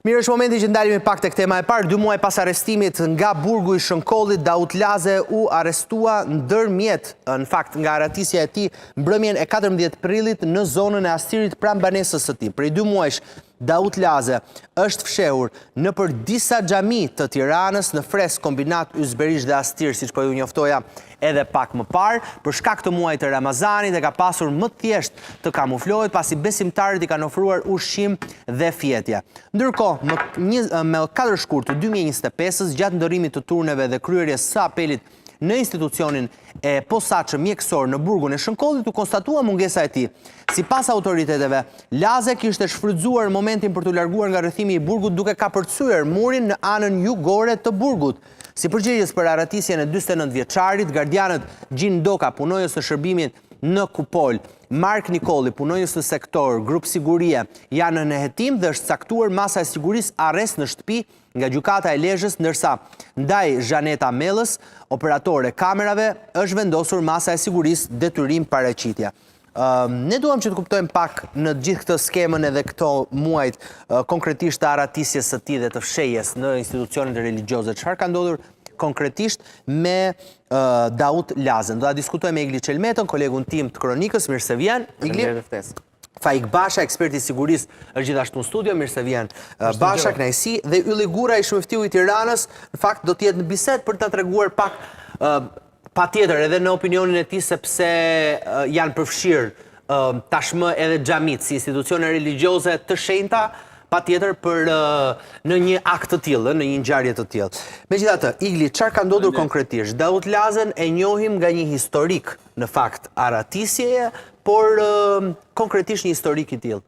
Mirë, është momenti që ndalemi pak tek tema e parë. 2 muaj pas arrestimit nga burgu i Shënkollit, Daut Laze u arrestua ndërmjet, në fakt nga aratisja e tij mbrëmjen e 14 prillit në zonën e Astirit pranë banesës së tij. Prej 2 muajsh Daut Laze është fshehur nëpër disa xhami të Tiranës në fresk kombinat Ysberish dhe Astir, siç po ju njoftoja edhe pak më parë, për shkak të muajit të Ramazanit e ka pasur më thjesht të kamuflohet pasi besimtarët i kanë ofruar ushqim dhe fjetje. Ndërkohë, me 4 shkurt të 2025-s, gjatë ndërrimit të turneve dhe kryerjes së apelit në institucionin e posaçëm mjekësor në burgun e Shënkollit u konstatua mungesa e tij. Sipas autoriteteve, Laze kishte shfrytzuar momentin për të larguar nga rrethimi i burgut duke kapërcyer murin në anën jugore të burgut. Si përgjegjës për aratisjen e 49 vjeçarit, gardianët Gjin Doka, punojës të shërbimit në Kupol, Mark Nikolli, punojës në sektor, grup sigurie, janë në hetim dhe është caktuar masa e sigurisë arrest në shtëpi nga gjykata e Lezhës, ndërsa ndaj Zhaneta Mellës, operatore kamerave, është vendosur masa e sigurisë detyrim paraqitje. Ne duam që të kuptojmë pak në gjithë këtë skemën edhe këto muajt konkretisht të aratisjes së tij dhe të fshehjes në institucionet religjioze. Çfarë ka ndodhur konkretisht me Daut Lazen? Do ta diskutojmë me Igli Çelmetën, kolegun tim të kronikës. Mirë se vjen, Igli. Faik Basha, eksperti i sigurisë, është gjithashtu në studio. Mirë se vjen, Basha, kënaqësi. Dhe Ylli Gura, i shmëftiu i Tiranës, në fakt do të jetë në bisedë për ta treguar pak patjetër edhe në opinionin e tij sepse janë përfshirë tashmë edhe xhamit si institucione religjioze të shenjta, patjetër për në një akt të tillë, në një ngjarje të tillë. Megjithatë, Igli, çfarë ka ndodhur konkretisht? Daut Lazen e njohim nga një historik në fakt aratisjeje, por konkretisht një historik i tillë.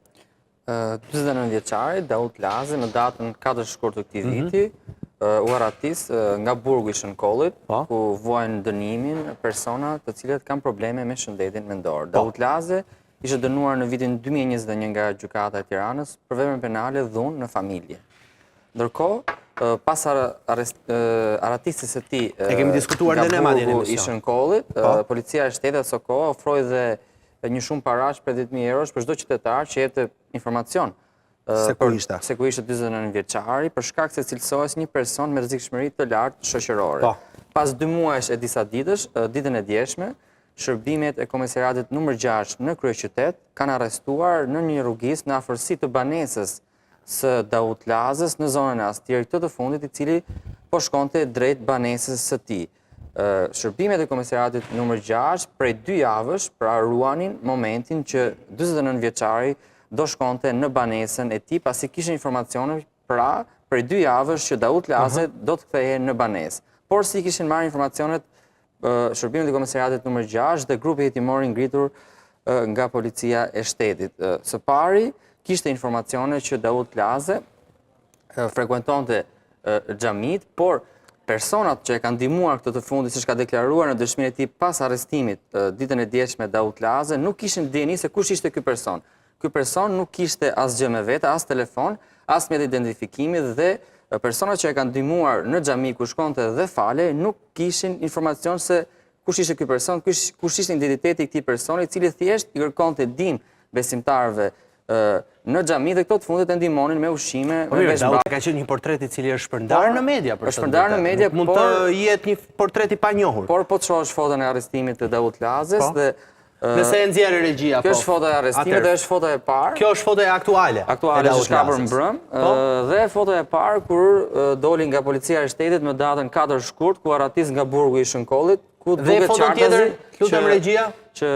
49 vjeçari Daut Laze në datën 4 shkurt të këtij viti u aratis nga burgu i Shënkollit, ku vuajnë dënimin persona të cilët kanë probleme me shëndetin mendor. Daut Laze ishte dënuar në vitin 2021 nga gjykata e Tiranës për veprën penale dhunë në familje. Ndërkohë, pas aratisjes së tij nga burgu i Shënkollit, policia e shtetit së kohë ofroi dhe një shumë parash për 10.000 eurosh për çdo qytetar që jepte informacion se ku ishte 49 vjeçari për shkak se cilësohej një person me rrezikshmëri të lartë shoqërore. Pas 2 muajsh e disa ditësh, ditën e djeshme, shërbimet e komisariatit numër 6 në kryeqytet kanë arrestuar në një rrugis në afërsi të banesës së Daut Lazes në zonën e Astirit të fundit, i cili po shkonte drejt banesës së tij. Shërbimet e komisariatit numër 6 prej 2 javësh pra ruanin momentin që 49 vjeçari do shkonte në banesën e tij pasi kishin informacione pra prej 2 javësh që Daut Laze do të kthehej në banesë. Por si kishin marrë informacionet shërbimet e komisariatit numër 6 dhe grupi hetimor i ngritur nga policia e shtetit. Së pari kishte informacione që Daut Laze frekuentonte xhamit, por personat që e kanë ndihmuar këtë të fundit, siç ka deklaruar në dëshminë e tij pas arrestimit ditën e dielshme Daut Laze, nuk kishin dieni se kush ishte ky person. Ky person nuk kishte asgjë me vete, as telefon, as mjet identifikimi dhe personat që e kanë ndihmuar në xhami ku shkonte dhe fale nuk kishin informacion se kush ishte ky person, kush ishte identiteti i këtij personi, i cili thjesht i kërkonte ndihmë besimtarëve në xhami dhe këto të fundit e ndihmonin me ushqime, me veçbra. Ka qenë një portret i cili është shpërndar në media, është shpërndar në media, mund të jetë një portret i panjohur. Por po të shohësh foton e arrestimit të Daut Lazes dhe nëse e nxjerrë regjia, kjo është foto e arrestimit dhe është foto e parë. Kjo është foto e aktuale. Aktuale që ka për mbrëm. Dhe foto e parë kur doli nga policia e shtetit në datën 4 shkurt ku aratis nga burgu i Shënkollit, ku duket qartësi që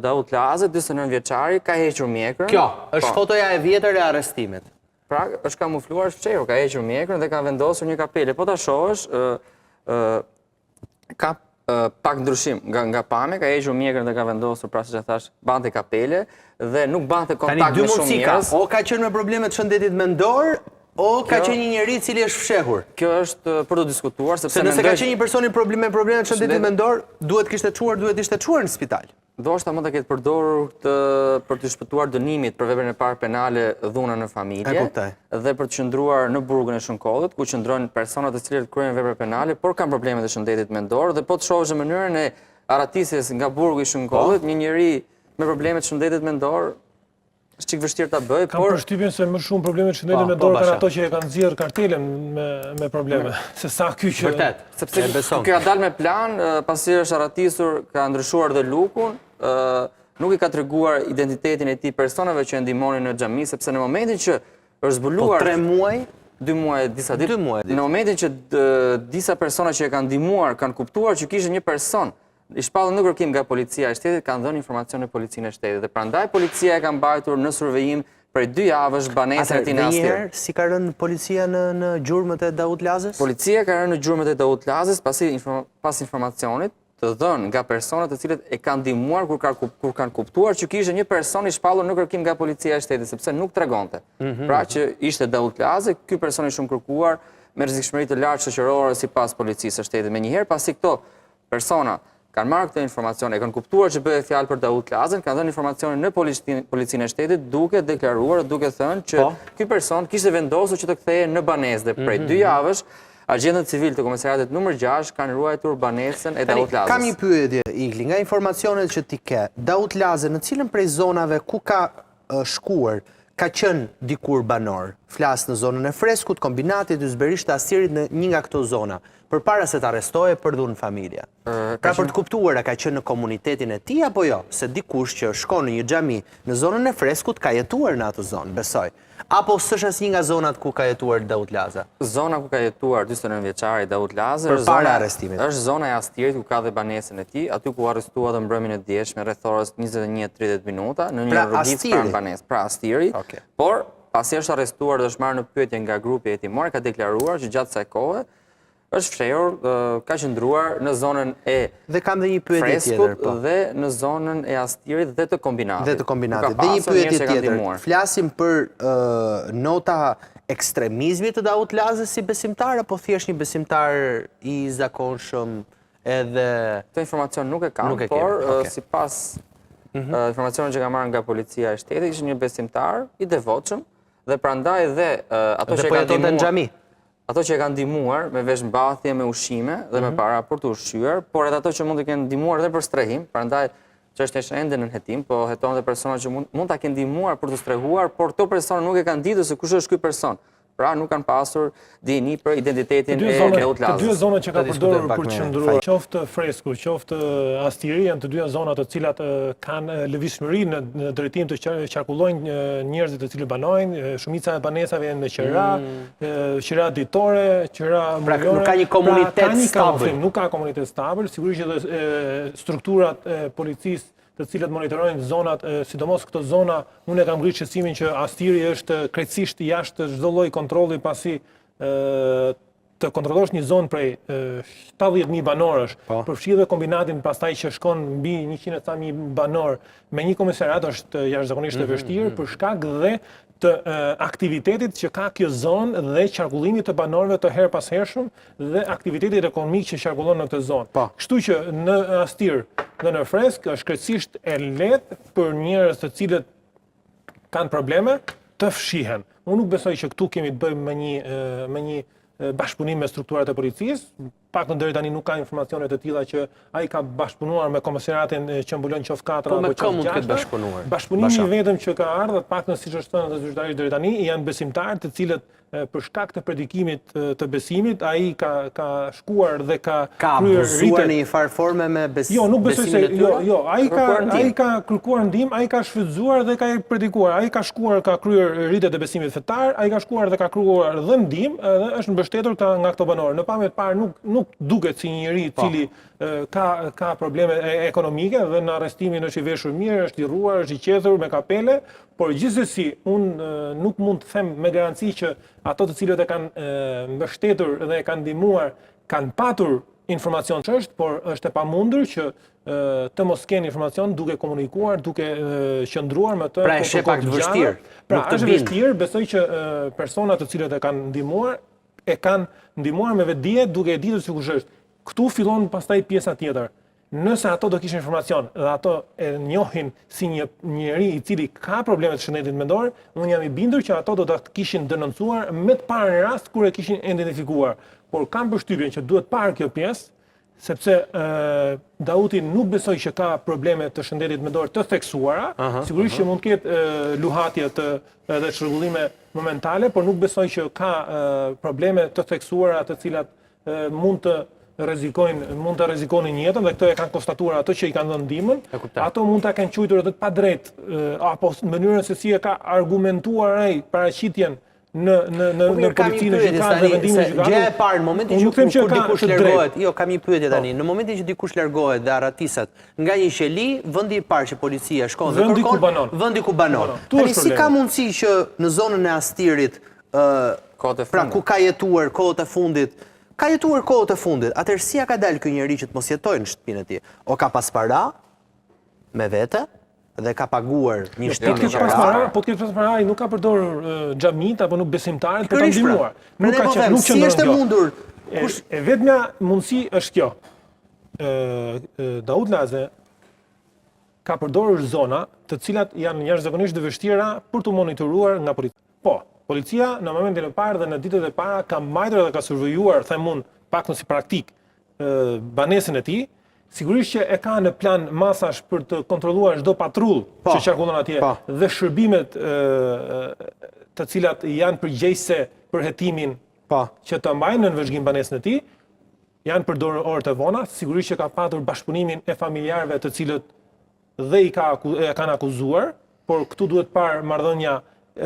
Daut Laze, 49 vjeçari, ka hequr mjekrën. Kjo është fotoja e vjetër e arrestimit. Pra, është kamufluar fshehur, ka hequr mjekrën dhe ka vendosur një kapele. Po ta shohësh, ka pak ndryshim nga pame, ka hequr mjekrën dhe ka vendosur, pra siç e thash, bante kapele dhe nuk bante kontakt me shumë njerëz. O ka qenë me probleme të shëndetit mendor, o ka qenë një njeri i cili është fshehur. Kjo është për të diskutuar sepse nëse ka qenë një person me probleme të shëndetit mendor, duhet ishte çuar në spital. Ndoshta mund ta ketë përdorur për të shpëtuar dënimit për veprën e parë penale dhuna në familje dhe për të qëndruar në burgun e Shënkollit, ku qëndrojnë persona të cilët kryejnë vepra penale, por kanë probleme të shëndetit mendor dhe po të shohësh në mënyrën e aratisjes nga burgu i Shënkollit, një njeri me probleme të shëndetit mendor është çik vështirë ta bëj, Kam përshtypjen se më shumë probleme të shëndetit me dorë kanë ato që e kanë nxjerr kartelen me probleme. Se sa ky që Vërtet, sepse ka dalë me plan, pasi është arratisur, ka ndryshuar dhe lukun, nuk i ka treguar identitetin e tij personave që e ndihmonin në xhami, sepse në momentin që është zbuluar 3 muaj 2 muaj, disa ditë. 2 muaj. Në momentin që disa persona që e kanë ndihmuar kanë kuptuar që kishte një person i shpallur në kërkim nga policia e shtetit, kanë dhënë informacion në policinë e shtetit. Dhe prandaj policia e ka mbajtur në survejim për 2 javësh banesën e tij në Astir. Si ka rënë policia në gjurmët e Daut Lazës? Policia ka rënë në gjurmët e Daut Lazës pas informacionit të dhënë nga personat të cilët e kanë ndihmuar kur kanë kuptuar që kishte një person i shpallur në kërkim nga policia e shtetit, sepse nuk tregonte. Pra që ishte Daut Lazë, ky person i shumë kërkuar me rrezikshmëri të lartë shoqërore sipas policisë së shtetit. Menjëherë pasi këto persona kanë marrë këtë informacion, e kanë kuptuar që bëhet fjalë për Daut Lazën, kanë dhënë informacionin në policinë e shtetit duke deklaruar, duke thënë që ky person kishte vendosur që të kthehej në banesë dhe prej 2 javësh Agjentët civil të komisariatit numër 6 kanë ruajtur banesën e Daut Lazës. Kam një pyetje, Igli, nga informacionet që ti ke, Daut Lazë në cilën prej zonave ku ka shkuar, ka qenë dikur banor? Flas në zonën e Freskut, Kombinatit, Ysberisht, Astirit, në një nga këto zona, përpara se të arrestohej për dhunë familja. Pra për të kuptuar, a ka qenë në komunitetin e tij apo jo? Se dikush që shkon në një xhami në zonën e Freskut ka jetuar në atë zonë, besoj. Apo s'është asnjë nga zonat ku ka jetuar Daut Laza? Zona ku ka jetuar 49 vjeçari Daut Laza është zona e Astirit ku ka dhe banesën e tij, aty ku arrestua dhe mbrëmjen e djeshme rreth orës 21:30 minuta në një rrugicë pranë banesë, pra Astiri. Por pasi është arrestuar dhe është marrë në pyetje nga grupi hetimor, ka deklaruar që gjatë kësaj kohe është fshehur, ka qëndruar në zonën e Dhe kam dhe një pyetje tjetër, Freskut dhe në zonën e Astirit dhe të Kombinatit. Dhe një pyetje tjetër. Flasim për nota ekstremizmit të Daut Lazës si besimtar apo thjesht një besimtar i zakonshëm edhe Këtë informacion nuk e kam, por sipas informacionit që ka marrë nga policia e shtetit, ishte një besimtar i devotshëm dhe prandaj dhe ato që kanë ndihmuar Ato që e kanë ndihmuar me veshmbathje, me ushqime dhe me para për të ushqyer, por edhe ato që mund të kenë ndihmuar edhe për strehim, prandaj çështja është ende në hetim, po heton edhe persona që mund ta kenë ndihmuar për të strehuar, por këto persona nuk e kanë ditur se kush është ky person. Pra nuk kanë pasur dini për identitetin e Daut Lazës. Të dy zonat që ka përdorur për të qëndruar, qoftë Fresku, qoftë Astiri, janë të dy zonat të cilat kanë lëvizshmëri në drejtim të qarkullojnë njerëzit të cilët banojnë, shumica e banesave janë me qira, qira ditore, qira mujore. Pra nuk ka një komunitet stabil. Nuk ka komunitet stabil, sigurisht që edhe strukturat e policisë të cilët monitorojnë zonat, sidomos këto zona, unë e kam ngritur qësimin që Astiri është krejtësisht jashtë çdo lloj kontrolli pasi të kontrollosh një zonë prej 70.000 banorësh, përfshi dhe kombinatin pastaj që shkon mbi 100.000 banor me një komisariat është jashtëzakonisht e vështirë për shkak dhe të aktivitetit që ka kjo zonë dhe qarkullimit të banorëve të her pas hershëm dhe aktivitetit ekonomik që qarkullon në këtë zonë. Kështu që në Astir dhe në Fresk është krejtësisht e lehtë për njerëz të cilët kanë probleme të fshihen. Unë nuk besoj që këtu kemi të bëjmë me një bashkëpunim me strukturat e policisë, pak në deri tani nuk ka informacione të tilla që ai ka bashkëpunuar me komisariatin që mbulon qoftë 4 apo qoftë 6. Bashkëpunimi vetëm që ka ardhur, pak në siç është thënë edhe zyrtarisht deri tani, janë besimtarë të cilët për shkak të predikimit të besimit, ai ka shkuar dhe ka kryer rritje në një farë forme me besimin. Jo, nuk besoj se jo, ai ka kërkuar ndihmë, ai ka shfrytzuar dhe ka predikuar, ai ka shkuar ka kryer rritjet e besimit fetar, ai ka shkuar dhe ka kërkuar dhe ndihmë, edhe është mbështetur nga këto banorë. Në pamje të parë nuk duket si një njerëz i cili ka probleme ekonomike dhe në arrestimin është i veshur mirë, është i rruar, është i qetur me kapele, por gjithsesi unë nuk mund të them me garanci që ato të cilët e kanë mbështetur dhe e kanë ndihmuar kanë patur informacion që është, por është e pamundur që të mos kenë informacion duke komunikuar, duke qëndruar me të. Pra e sheh pak të vështirë. Pra është vështirë, besoj që personat të cilët e kanë ndihmuar me vetdije duke e ditur se kush është. Këtu fillon pastaj pjesa tjetër. Nëse ato do kishin informacion dhe ato e njohin si një njerëz i cili ka probleme të shëndetit mendor, unë jam i bindur që ato do ta kishin denoncuar me të parë në rast kur e kishin identifikuar. Por kam përshtypjen që duhet parë kjo pjesë, sepse Dauti nuk besoj që ka probleme të shëndetit mendor të theksuara, sigurisht që mund të ketë luhatje edhe çrregullime momentale, por nuk besoj që ka probleme të theksuara të cilat mund të rrezikonin jetën dhe këto e kanë konstatuar ato që i kanë dhënë ndihmën. Ato mund ta kenë quajtur edhe të padrejt apo në mënyrën se si e ka argumentuar ai paraqitjen në policinë gjykatës dhe vendimin e gjykatës. Gjëja e parë, në momentin që kur dikush largohet, kam një pyetje tani. Në momentin që dikush largohet dhe arratisat nga një qeli, vendi i parë që policia shkon dhe kërkon, vendi ku banon. Tani si ka mundësi që në zonën e Astirit, pra ku ka jetuar kohët e fundit, atëherë si ja ka dalë ky njeri që të mos jetojë në shtëpinë e tij? O ka pas para me vete dhe ka paguar një shtëpi në qendër. Po të ketë pas para, ai nuk ka përdorur xhamit apo nuk besimtarët për ta ndihmuar. Nuk si është e mundur? E vetmja mundësi është kjo. Daud Laze ka përdorur zona të cilat janë jashtëzakonisht të vështira për të monitoruar nga policia. Po, policia në momentin e parë dhe në ditët e para ka mbajtur dhe ka survejuar, them unë, paktën si praktik, banesën e tij. Sigurisht që e ka në plan masash për të kontrolluar çdo patrull që qarkullon atje dhe shërbimet të cilat janë përgjegjëse për hetimin që të mbajnë në vëzhgim banesën e tij, janë përdorur orët e vona, sigurisht që ka patur bashkëpunimin e familjarëve të cilët dhe e kanë akuzuar, por këtu duhet parë marrëdhënia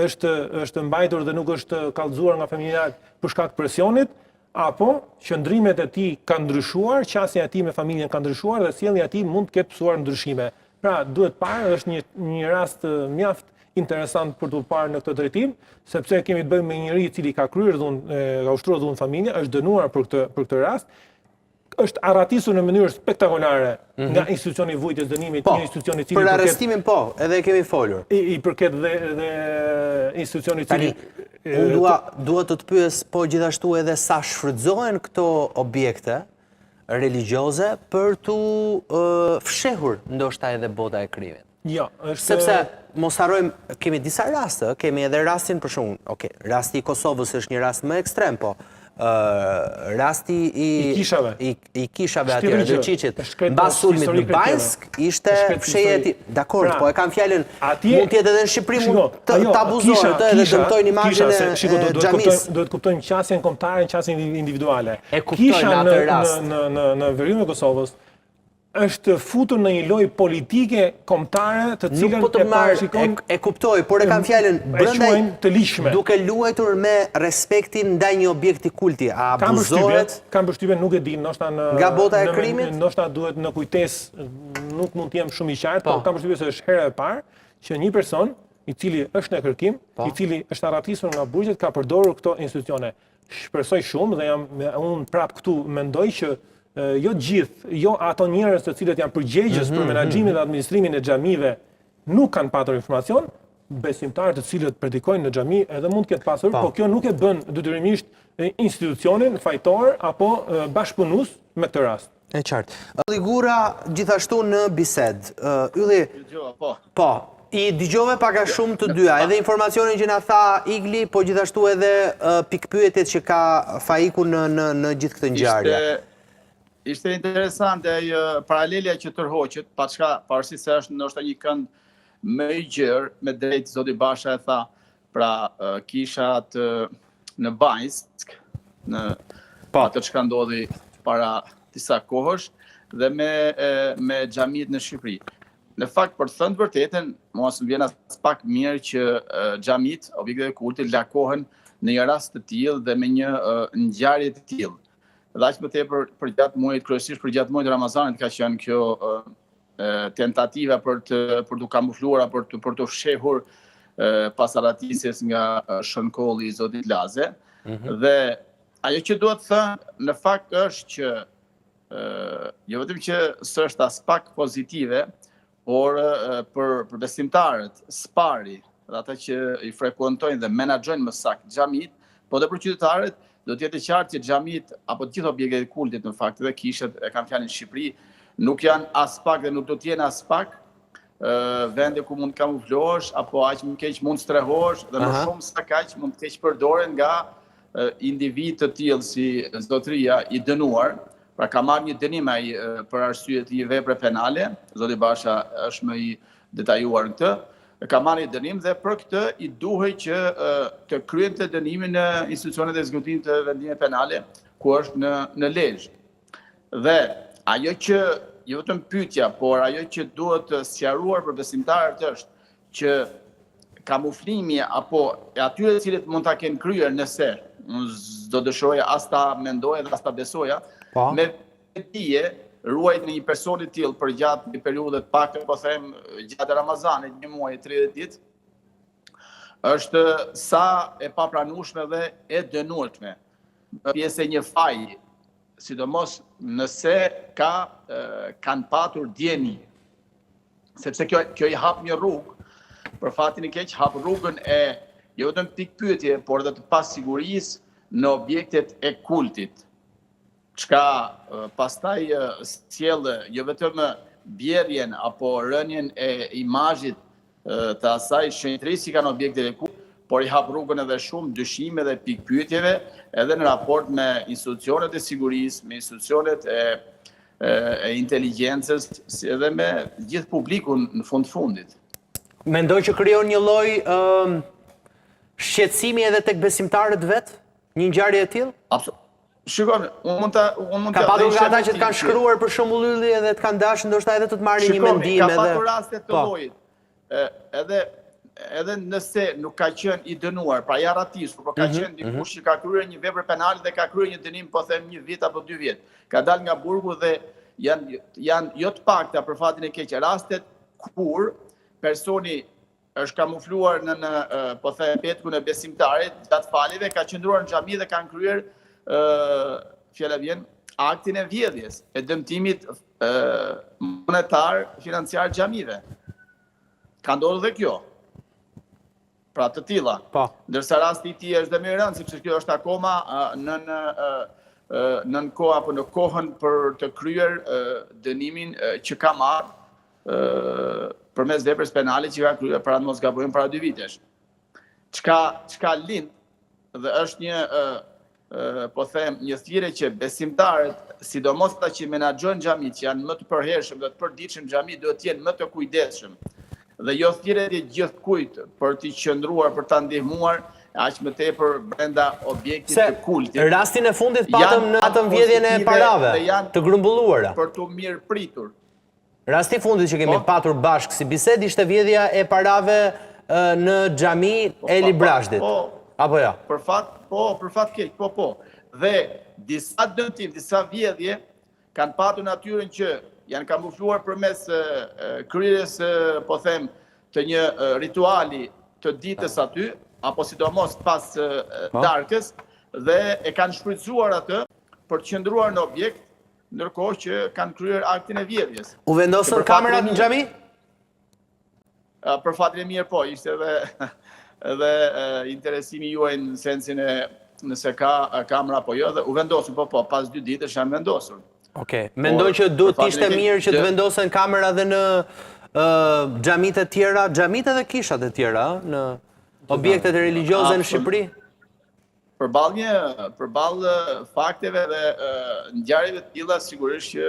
është mbajtur dhe nuk është kallëzuar nga familjarët për shkak të presionit, apo qëndrimet e tij kanë ndryshuar, qasja e tij me familjen ka ndryshuar dhe sjellja e tij mund të ketë pësuar ndryshime. Pra, duhet parë, është një rast mjaft interesant për të parë në këtë drejtim, sepse kemi të bëjmë me njëri i cili ka kryer dhunë, ka ushtruar dhunë familje, është dënuar për këtë rast, është arratisur në mënyrë spektakolare nga institucioni i vujtjes dënimit, një institucion i cili për arrestimin edhe kemi folur. I përket dhe institucioni i cili unë dua të pyes po gjithashtu edhe sa shfrytëzohen këto objekte religjioze për tu fshehur ndoshta edhe bota e krimit. Jo, sepse mos harrojmë, kemi disa raste, kemi edhe rastin për shembull, rasti i Kosovës është një rast më ekstrem, po rasti i kishave atje në Qiçit, mbas sulmit në Bajsk, ishte fshehje e tij. Dakor, po e kam fjalën, mund të jetë edhe në Shqipëri mund të abuzohet edhe dëmtojnë imazhin e xhamisë. Duhet kuptojmë qasjen kombëtare, qasjen individuale. Kisha në atë rast në verimin e Kosovës është futur në një lojë politike kombëtare të cilën e parashikon. E kuptoj, por e kam fjalën brenda të ligjshme. Duke luajtur me respektin ndaj një objekti kulti, a abuzohet? Kam përshtypjen, nuk e di, ndoshta nga bota e krimit, ndoshta duhet në kujtesë, nuk mund të jem shumë i qartë, por kam përshtypjen se është hera e parë që një person i cili është në kërkim, i cili është arratisur nga burgjet, ka përdorur këto institucione. Shpresoj shumë dhe unë prap këtu mendoj që jo gjithë, jo ato njerëz të cilët janë përgjegjës për menaxhimin dhe administrimin e xhamive nuk kanë patur informacion, besimtarët të cilët predikojnë në xhami edhe mund të ketë pasur, por kjo nuk e bën detyrimisht institucionin fajtor apo bashkëpunues me këtë rast. E qartë. Ylli Gura gjithashtu në bisedë. Ylli, po, i dëgjove pak a shumë të dyja, edhe informacionin që na tha Igli, po gjithashtu edhe pikpyetjet që ka Faiku në gjithë këtë ngjarje. Ishte interesante paralelja që tërhoqet, pavarësisht se është ndoshta një kënd më i gjerë, me drejt zoti Basha e tha, pra kishat në Bajsk, në atë që ka ndodhi para disa kohësh, dhe me xhamit në Shqipëri. Në fakt, për të thënë vërtetën, mos më vjen as pak mirë që xhamit, objektet e kultit, largohen në një rast të tillë dhe me një ngjarje të tillë. Dhe aq më tepër për gjatë muajit, kryesisht për gjatë muajit Ramazanit ka qenë kjo tentativa për të kamufluar, për të fshehur pas arratisjes nga shënkolli i zotit Laze. Dhe ajo që duhet të thënë në fakt është që jo vetëm që s'është as pak pozitive, por për besimtarët, spari, dhe ata që i frekuentojnë dhe menaxhojnë më saktë xhamit, po dhe për qytetarët do të jetë qartë që xhamit apo të gjithë objektet e kultit në fakt dhe kishet e kanë fjalën në Shqipëri nuk janë as pak dhe nuk do të jenë as pak vende ku mund të kamuflohesh apo aq më keq mund strehohesh dhe më shumë sa kaq mund të keq përdoren nga individ të tillë si zotëria i dënuar, Pra ka marrë një dënim ai për arsye të një vepre penale, zoti Basha është më i detajuar në këtë. Ka marrë një dënim dhe për këtë i duhej që të kryente dënimin në institucionet e ekzekutimit të vendimeve penale, ku është në Lezhë. Dhe ajo që jo vetëm pyetja, por ajo që duhet të sqaruar për besimtarët është që kamuflimi apo atyre të cilët mund ta kenë kryer nëse unë s'do dëshiroja as ta mendoja dhe as ta besoja, me dije ruajt në një person i tillë për gjatë një periudhe të pak, po them gjatë Ramazanit, një muaj 30 ditë, është sa e papranueshme dhe e dënueshme. Pjesë e një faji, sidomos nëse kanë patur dieni, sepse kjo i hap një rrugë, për fatin e keq hap rrugën e jo vetëm pikpyetje, por edhe të pasigurisë në objektet e kultit. Çka pastaj sjell jo vetëm bjerjen apo rënien e imazhit të asaj shenjtërisë që kanë objektet e kultit, por i hap rrugën edhe shumë dyshime dhe pikpyetjeve edhe në raport me institucionet e sigurisë, me institucionet e inteligjencës, edhe me gjithë publikun në fundit. Mendoj që krijon një lloj shqetësimi edhe tek besimtarët vet, një ngjarje e tillë? Absolutisht. Shikoj, unë mund Ka patur nga ata që të kanë shkruar për shembull ylli edhe të kanë dashur ndoshta edhe të marrin një mendim edhe. Ka patur raste të llojit. Edhe nëse nuk ka qenë i dënuar, pra i arratisur, por ka qenë dikush që ka kryer një vepër penale dhe ka kryer një dënim, po them 1 vit apo 2 vjet. Ka dalë nga burgu dhe janë jo të pakta për fatin e keq rastet kur personi është kamufluar në po them petkun e besimtarit gjatë faljeve, ka qëndruar në xhami dhe kanë kryer fjala vjen aktin e vjedhjes, e dëmtimit monetar financiar xhamive. Ka ndodhur dhe kjo. Pra të tilla. Ndërsa rasti i tij është dhe më i rëndë, sepse kjo është akoma nën kohë apo në kohën për të kryer dënimin që ka marrë përmes veprës penale që ka kryer para mos gabojmë para 2 vitesh. Çka lind dhe është një po them një thirrje që besimtarët, sidomos ata që menaxhojnë xhamit, që janë më të përhershëm dhe të përditshëm xhamit, duhet të jenë më të kujdesshëm. Dhe jo thirrje të gjithkujt për të qëndruar, për ta ndihmuar aq më tepër brenda objektit të kultit. Rastin e fundit patëm në atë vjedhjen e parave të grumbulluara. Për të mirë pritur. Rasti i fundit që kemi patur bashkë si bisedë ishte vjedhja e parave në xhami Eli Brashdit. Apo jo? Për fat keq, po. Dhe disa dëmtim, disa vjedhje kanë patur natyrën që janë kamufluar përmes kryerjes, po them, të një rituali të ditës aty, apo sidomos pas darkës, dhe e kanë shfrytzuar atë për të qëndruar në objekt, ndërkohë që kanë kryer aktin e vjedhjes. U vendosën kamerat në xhami? Për fatin e mirë, po, ishte edhe interesimi juaj në sensin e nëse ka kamera apo jo, dhe u vendosën, po, pas 2 ditësh janë vendosur. Okej. Mendoj që duhet të ishte mirë që të vendosen kamera dhe në xhamit e tjera, xhamit edhe kishat e tjera, në objektet religjioze në Shqipëri? Përballë fakteve dhe ngjarjeve të tilla sigurisht që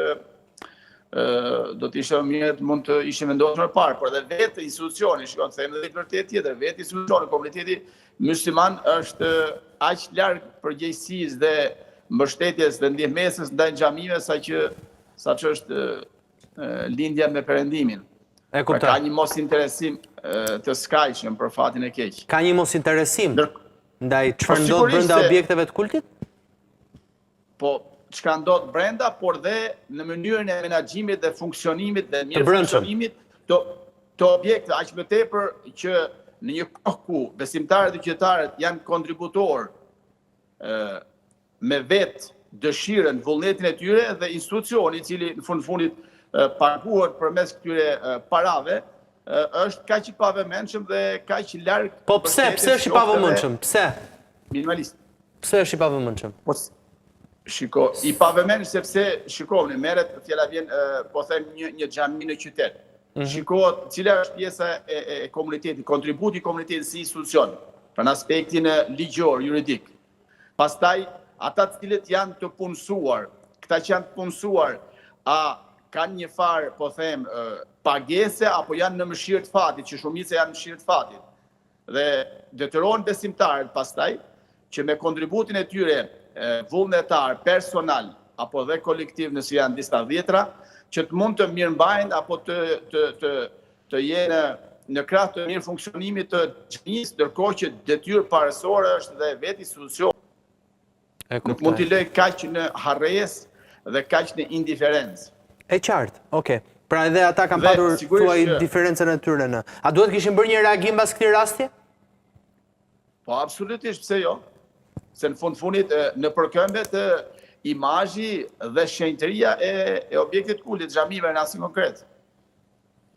do të ishte mirë të mund të ishin vendosur më parë, por edhe vetë institucioni, shikoj të them edhe vërtet tjetër, vetë institucioni, komuniteti musliman është aq larg përgjegjësisë dhe mbështetjes dhe ndihmesës ndaj xhamive saqë është lindja me Perëndimin. Pra ka një mos interesim të skajshëm për fatin e keq. Ka një mos interesim ndaj çfarë ndodh brenda objekteve të kultit? Po, çka ndodh brenda, por dhe në mënyrën e menaxhimit dhe funksionimit dhe mirë funksionimit të objekte, aq më tepër që në një kohë ku besimtarët dhe qytetarët janë kontributor me vetë dëshirën, vullnetin e tyre dhe institucioni i cili në fundit paguhet përmes këtyre parave, është kaq i pavëmendshëm dhe kaq larg. Po pse është i pavëmendshëm? Pse? Minimalist. Pse është i pavëmendshëm? Po shiko, i pavëmendshëm sepse shikoni, merret fjala vjen po them një xhami në qytet. Shikohet cila është pjesa e komunitetit, kontributi i komunitetit si institucion, në aspektin ligjor, juridik. Pastaj ata të cilët janë të punësuar, këta që janë të punësuar, a kanë një farë, po them, pagese, apo janë në mëshirë të fatit, që shumica janë në mëshirë të fatit. Dhe detyrohen besimtarët pastaj, që me kontributin e tyre vullnetar, personal, apo dhe kolektiv nëse janë disa dhjetra, që të mund të mirëmbajnë apo të jenë në krah të mirë funksionimit të xhamisë, ndërkohë që detyrë parësore është dhe vetë institucioni. Nuk mund t'i lëj kaq në harresë dhe kaq në indiferencë. E qartë, okay. Pra edhe ata kanë patur thuaj diferencën e tyre në. A duhet kishin bërë një reagim pas këtij rasti? Po absolutisht, pse jo? Se në fundit në përkëmbet imazhi dhe shenjtëria e objektit kultit xhamive në rastin konkret.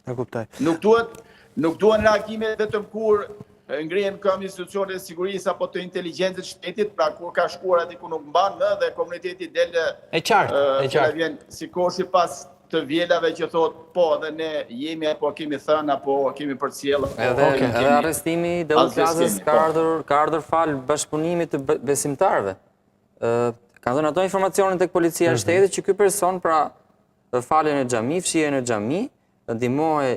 E kuptoj. Nuk duhen reagime vetëm kur ngrihen këmbë institucionet e sigurisë apo të inteligjencës së shtetit, pra kur ka shkuar aty ku nuk mban më dhe komuniteti del e qartë. Vjen sikur sipas të vjelave që thot po edhe ne jemi apo kemi thënë apo kemi përcjellë. Edhe arrestimi i Daut Lazës ka ardhur fal bashkëpunimit të besimtarëve. Kanë dhënë ato informacione tek policia e shtetit që ky person pra falën në xhami, fshihej në xhami, ndihmohej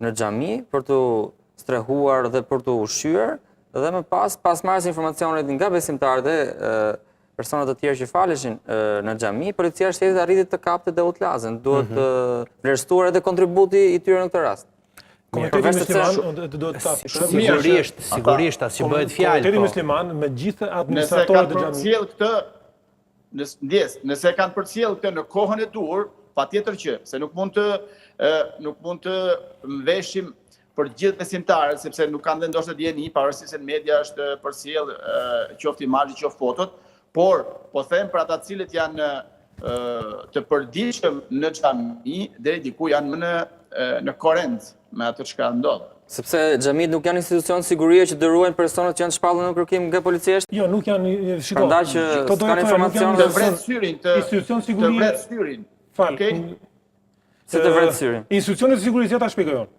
në xhami për të strehuar dhe për të ushqyer dhe më pas marrjes informacionet nga besimtarët dhe personat të tjerë që faleshin në xhami, policia e shtetit arriti të kapte Daut Lazën. Duhet vlerësuar edhe kontributi i tyre në këtë rast. Komuniteti musliman duhet ta sigurisht as që bëhet fjalë. Komuniteti musliman me gjithë administratorët e xhamit. Nëse kanë përcjell këtë në kohën e duhur, patjetër që se nuk mund të mveshim për gjithë besimtarët, sepse nuk kanë dhe ndoshta dieni, pavarësisht se në media është përcjell qoftë imazhi, qoftë fotot, por po them për ata cilët janë të përditshëm në xhami, deri diku janë më në korrent me atë çka ndodh. Sepse xhamit nuk janë institucion sigurie që dëruajnë personat që janë shpallur në kërkim nga policia. Jo, nuk janë, shiko. Prandaj që kanë informacione të vret syrin, institucion sigurie. Të vret syrin. Fal. Si të vret syrin. Institucionet e sigurisë ta shpjegojon.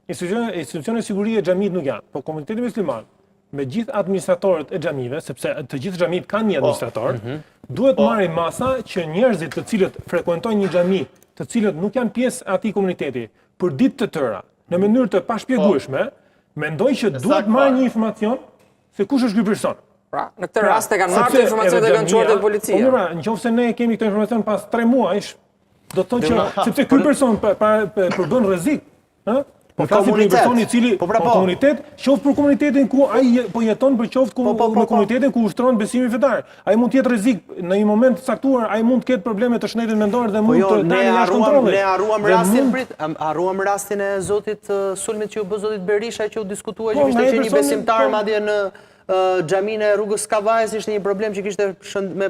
Institucionet e sigurisë e xhamit nuk janë, po komuniteti musliman me gjithë administratorët e xhamive, sepse të gjithë xhamit kanë një administrator, duhet marrin masa që njerëzit të cilët frekuentojnë një xhami, të cilët nuk janë pjesë e atij komuniteti, për ditë të tëra, në mënyrë të pashpjegueshme, mendoj që duhet marrë një informacion se kush është ky person. Pra, në këtë rast e kanë marrë informacion dhe kanë çuar tek policia. Po mira, nëse ne kemi këtë informacion pas 3 muajsh, do të thotë që sepse ky person përbën rrezik, ëh? Po flasim për një person i cili po komunitet, qoftë për komunitetin ku ai po jeton, për qoftë me komunitetin ku ushtron besimin fetar. Ai mund të jetë rrezik në një moment të caktuar, ai mund të ketë probleme të shëndetit mendor dhe mund të dalë jashtë kontrollit. Ne harruam rastin e zotit sulmit që u bë zotit Berisha që u diskutua që kishte qenë një besimtar madje në xhaminë e rrugës Kavajës, ishte një problem që kishte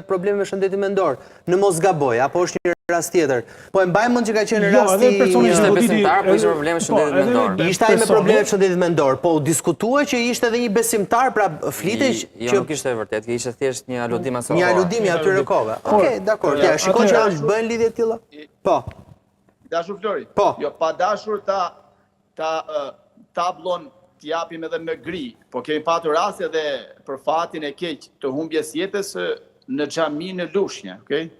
probleme me shëndetin mendor. Në mos gaboj, apo është një rast tjetër. Po e mbajmë mend që ka qenë rasti ishte besimtar, po ishte probleme me shëndetin mendor. Ishte ai me probleme me shëndetin mendor, po u diskutua që ishte edhe një besimtar, pra flitej që jo, nuk ishte e vërtetë, ishte thjesht një aludim asaj. Një aludim i atyre kohëve. Okej, dakor. Ja, shikoj që është bën lidhje të tilla. Po. Dashur Flori. Po. Jo, pa dashur tablon t'japim edhe me gri, po kemi patur raste edhe për fatin e keq të humbjes jetës në xhami në Lushnjë, okay?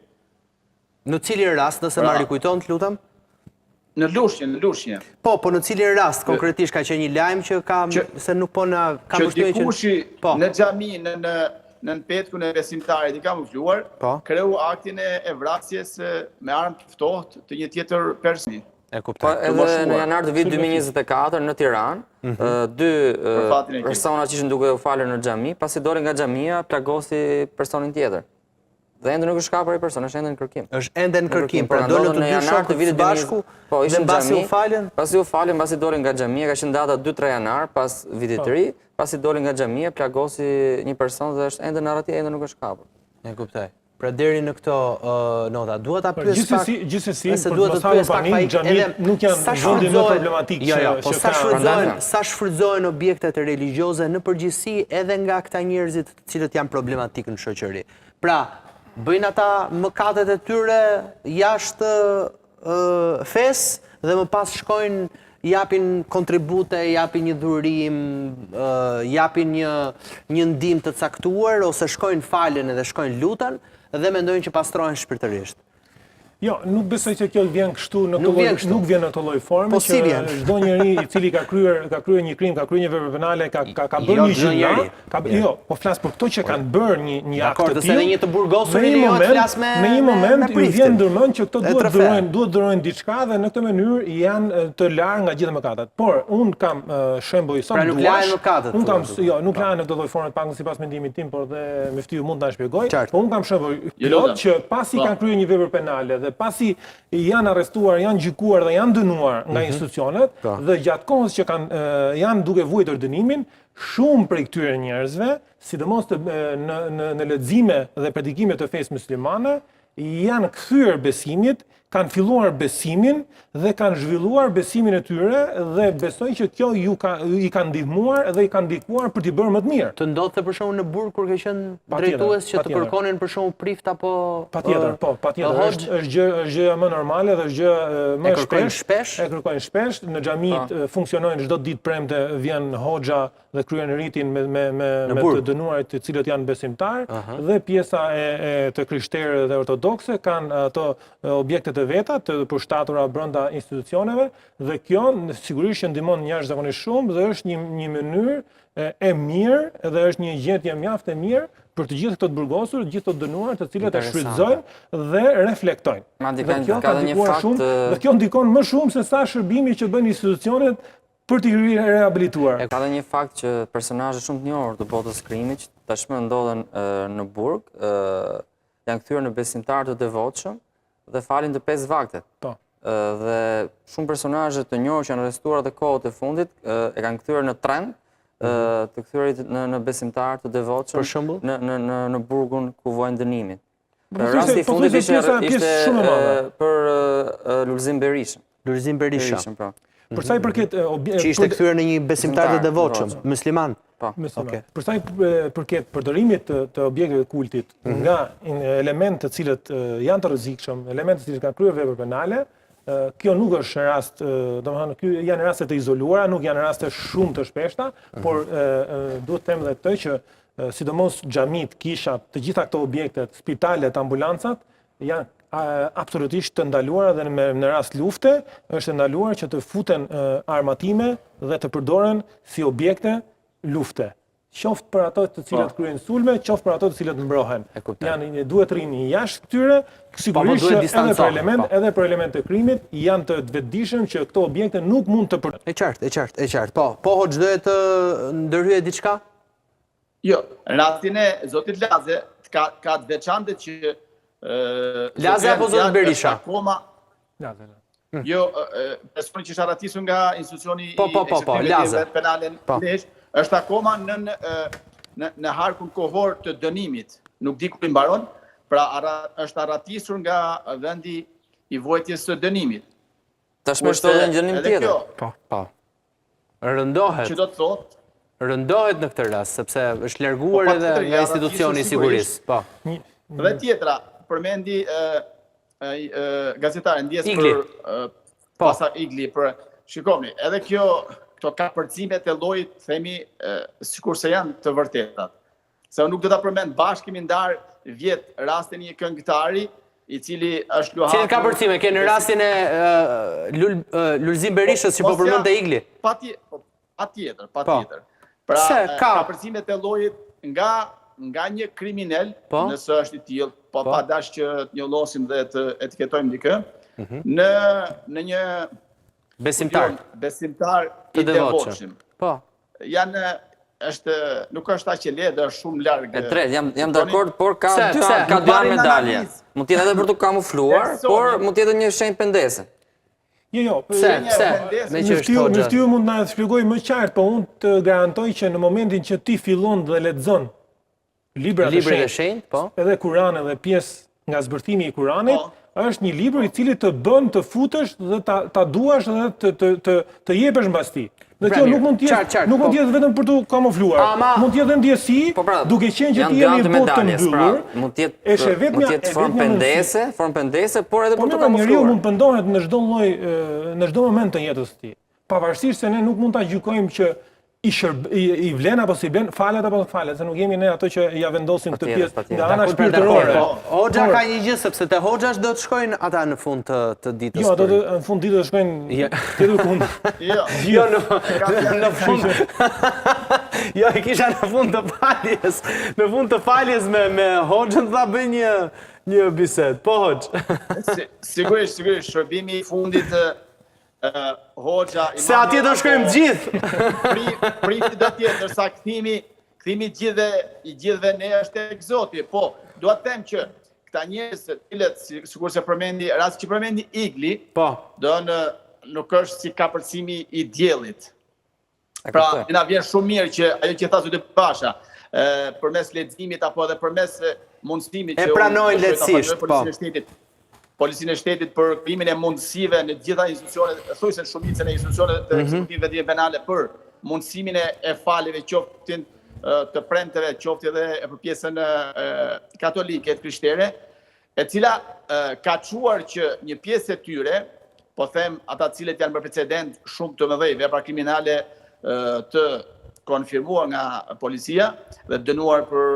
Në cilin rast, nëse ma rikujton, të lutem? Në Lushnjë. Po, në cilin rast, konkretisht, ka qenë një lajm që se nuk po në kam përshtypjen që dikushi në xhami, në petkun e besimtarit i kamufluar, kreu aktin e vrasjes me armë të ftohtë të një tjetër personi. Po edhe në janar të vitit 2024 në Tiranë, 2 persona që ishin duke u falur në xhami, pasi dolën nga xhamia, plagosi personin tjetër. Dhe ende nuk është shkapur ai person, është ende në kërkim. Është ende në kërkim, pra dolën të dy shokët së bashku, dhe mbasi u falën. Pasi u falën, mbasi dolën nga xhamia, ka qenë data 2-3 janar pas vitit të ri, pasi dolën nga xhamia, plagosi një person dhe është ende në arrati, ende nuk është shkapur. E kuptoj. Pra deri në këto nota, duhet ta pyes pak. Gjithsesi, për të mos harruar panin, xhamit nuk janë vendi më problematik po sa shfrytëzohen objektet religjioze në përgjithësi edhe nga këta njerëzit të cilët janë problematik në shoqëri. Pra, bëjnë ata mëkatet e tyre jashtë fesë dhe më pas shkojnë japin kontribute, japin një dhurim, japin një ndihmë të caktuar, ose shkojnë falen edhe shkojnë luten, dhe mendojnë që pastrohen shpirtërisht. Jo, nuk besoj që kjo vjen kështu nuk vjen në këtë lloj forme, Po si vjen? Çdo njeri i cili ka kryer një krim, ka kryer një vepër penale, ka bërë një gjë. Jo, po flas për këto që kanë bërë një akt të tillë. Dhe një të burgosur i lejohet flas me në një moment i vjen ndërmend që këto duhet dhurojnë diçka dhe në këtë mënyrë janë të larë nga gjithë mëkatet. Por un kam shembull sa nuk lahen mëkatet. Un kam nuk lahen në këtë lloj forme pak sipas mendimit tim, por dhe Myftiu mund ta shpjegoj. Po un kam shembull pilot që pasi kanë kryer një vepër penale dhe pasi janë arrestuar, janë gjykuar dhe janë dënuar nga institucionet dhe gjatë kohës që janë duke vuajtur dënimin, shumë prej këtyre njerëzve, sidomos në lexime dhe predikime të fesë muslimane, janë kthyer besimit, kanë filluar besimin dhe kanë zhvilluar besimin e tyre dhe besoj që kjo i ka ndihmuar dhe i ka ndikuar për t'i bërë më të mirë. Të ndodhte për shembull në burg kur ke qenë drejtues që të kërkonin për shembull prift apo patjetër. Është gjë më normale dhe është gjë më shpesh. E kërkojnë shpesh. Në xhamit funksionojnë çdo ditë premte vjen hoxha dhe kryen ritin me të dënuarit të cilët janë besimtarë dhe pjesa e të krishterë dhe ortodokse kanë ato objekte të veta të përshtatura brenda institucioneve dhe kjo sigurisht që ndihmon jashtëzakonisht shumë dhe është një mënyrë e mirë dhe është një gjetje mjaft e mirë për të gjithë këto të burgosur, të gjithë të dënuar, të cilët e shfrytëzojnë dhe reflektojnë. Dhe kjo ka ndikuar shumë dhe kjo ndikon më shumë se sa shërbimi që bëjnë institucionet për t'i rehabilituar. Ka dhe një fakt që personazhe shumë të njohur të botës krimit tashmë ndodhen në burg, janë kthyer në besimtarë të devotshëm dhe falin të 5 vaktet. Dhe shumë personazhe të njohur që janë arrestuar të kohët e fundit e kanë kthyer në trend të kthyerit në besimtarë të devotshëm në burgun ku vojnë dënimin. Rasti i fundit ishte për Lulzim Berishën. Lulzim Berishën. Për sa i përket që ishte kthyer në një besimtar të devotshëm, musliman. Për sa i përket përdërimit të objekteve të kultit nga elementë të cilët janë të rrezikshëm, elementë të cilët kanë kryer vepër penale, kjo nuk është rast, domethënë ky janë raste të izoluara, nuk janë raste shumë të shpeshta, por duhet të them edhe këtë që sidomos xhamit, kishat, të gjitha këto objektet, spitalet, ambulancat janë absolutisht të ndaluara dhe në rast lufte është ndaluar që të futen armatime dhe të përdoren si objekte lufte. Qoftë për ato të cilët kryejnë sulme, qoftë për ato të cilët mbrohen. Janë duhet rrini jashtë këtyre, sigurisht edhe për element të krimit janë të vetëdijshëm që këto objekte nuk mund të E qartë. Po hoxh të ndërhyej diçka? Jo, në rastin e zotit Laze ka të veçantë që Laze apo zoti Berisha? Laze. Jo, besoj që është arratisur nga institucioni Laze penale Lezhë, është akoma në harkun kohor të dënimit. Nuk di ku i mbaron, pra është arratisur nga vendi i vojtjes së dënimit. Tashmë shtohet në dënim tjetër. Po. Rëndohet. Që do të thotë? Rëndohet në këtë rast, sepse është larguar edhe nga institucioni i sigurisë. Po. Dhe tjetra, përmendi gazetare ndjes për pasa Igli për shikoni, edhe këto kapërcimet e llojit, themi, sikurse janë të vërtetat. Se unë nuk do ta përmend bashkë kemi ndar vjet rastin një këngëtari i cili është luhatur. Cilë kapërcime në rastin e Lulzim Berishës që po përmendte Igli? Patjetër. Pra kapërcimet e llojit nga një kriminal, nëse është i tillë, pa dash që të njollosim dhe të etiketojmë dikë, në një besimtar i devotshëm. Po. Nuk është aq e lehtë, është shumë larg. E tretë, jam dakord, por ka dy medalje. Mund të jetë edhe për të kamufluar, por mund të jetë një shenjë pendese. Jo, pse? Myftiu mund na shpjegoj më qartë, po unë të garantoj që në momentin që ti fillon dhe lexon librat e shenjtë, edhe Kur'an edhe pjesë nga zbërthimi i Kur'anit, është një libër i cili të bën të futesh dhe ta duash dhe të jepesh mbas tij. Dhe kjo nuk mund të jetë vetëm për të kamufluar. Mund të jetë ndjesi, duke qenë që ti je një botë të mbyllur. Mund të jetë formë pendese, por edhe për të kamufluar. Njeriu mund pendohet në çdo lloj, në çdo moment të jetës së tij. pavarësisht se ne nuk mund ta gjykojmë që i vlen apo si vlen, falet apo falet, se nuk jemi ne ato që ja vendosim këtë pjesë nga ana shpirtërore. Hoxha ka një gjë sepse te hoxha do të shkojnë ata në fund të ditës. Jo, ato në fund ditës do shkojnë tjetër kund. Jo, në fund. Jo, e kisha në fund të faljes. Në fund të faljes me hoxhën tha bëj një bisedë. Po hoxh. Sigurisht, shërbimi i fundit hoxha... Se atje do shkojmë gjithë. Priti do tjetër, sa këthimi gjithve ne është e Zoti. Po, do të them që këta njerëz të cilët, sikur se përmendi, rasti që përmendi Igli, nuk është si kapërcimi i diellit. Pra, na vjen shumë mirë që ajo që tha Zoti Basha, përmes leximit apo edhe përmes mundësimit që e pranojnë lehtësisht, po. Policinë e shtetit për krimin e mundësive në gjitha institucionet, thujse në shumicën e institucionet të ekzekutive dhe penale për mundësimin e faleve qoftin të premteve, qofti edhe për pjesën katolike të krishtere, e cila ka quar që një pjesë e tyre, po them ata cilët janë me precedent shumë të mëdhej, vepra kriminale të konfirmuar nga policia dhe dënuar për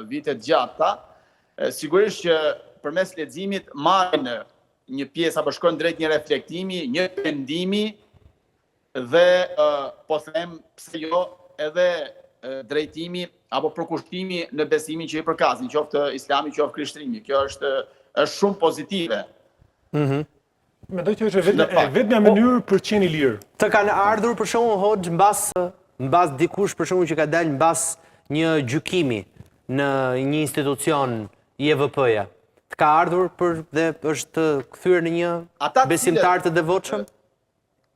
vite gjata, sigurisht që përmes leximit marrin një pjesë apo shkojnë drejt një reflektimi, një pendimi dhe po them pse jo edhe drejtimi apo përkushtimi në besimin që i përkasin, qoftë Islami, qoftë krishterimi. Kjo është shumë pozitive. Mendoj që është vetëm mënyrë për qenë i lirë. Të kanë ardhur për shembull hoxh mbas dikush për shembull që ka dalë mbas një gjykimi në një institucion JVP-ja. Të ka ardhur dhe është kthyer në një besimtar të devotshëm?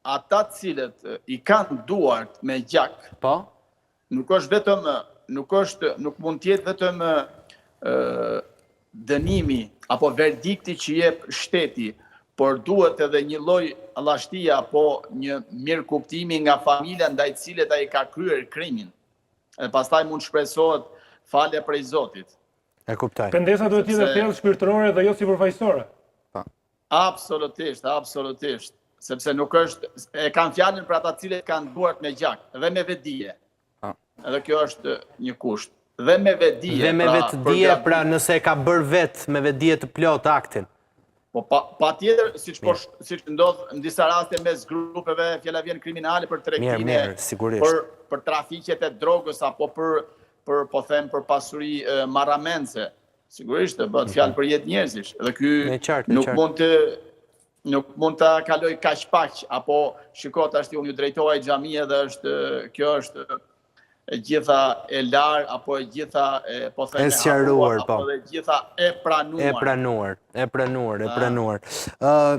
Ata cilët i kanë duart me gjak, po, nuk mund të jetë vetëm dënimi apo verdikti që jep shteti, por duhet edhe një lloj allashtia apo një mirëkuptimi nga familja ndaj cilët ai ka kryer krimin. Dhe pastaj mund shpresohet falje prej Zotit. E kuptoj. Pendesa duhet të jetë thellë shpirtërore dhe jo sipërfaqësore. Absolutisht. Sepse nuk është, e kanë fjalën për ata cilët kanë duart me gjak, dhe me vetdije. Edhe kjo është një kusht. Dhe me vetdije. Dhe me vetdije, pra nëse e ka bërë vetë me vetdije të plot aktin. Po pa tjetër, siç ndodh në disa raste mes grupeve, fjala vjen kriminale për tregtinë, për trafiqet e drogës apo për pasuri marramendse. Sigurisht bëhet fjalë për jetë njerëzish. Dhe ky nuk mund ta kaloj kaq pak apo shiko tash unë ju drejtoha i xhamia dhe kjo është e gjitha e lar apo e gjitha po them e sqaruar, po. Apo e gjitha e pranuar. E pranuar.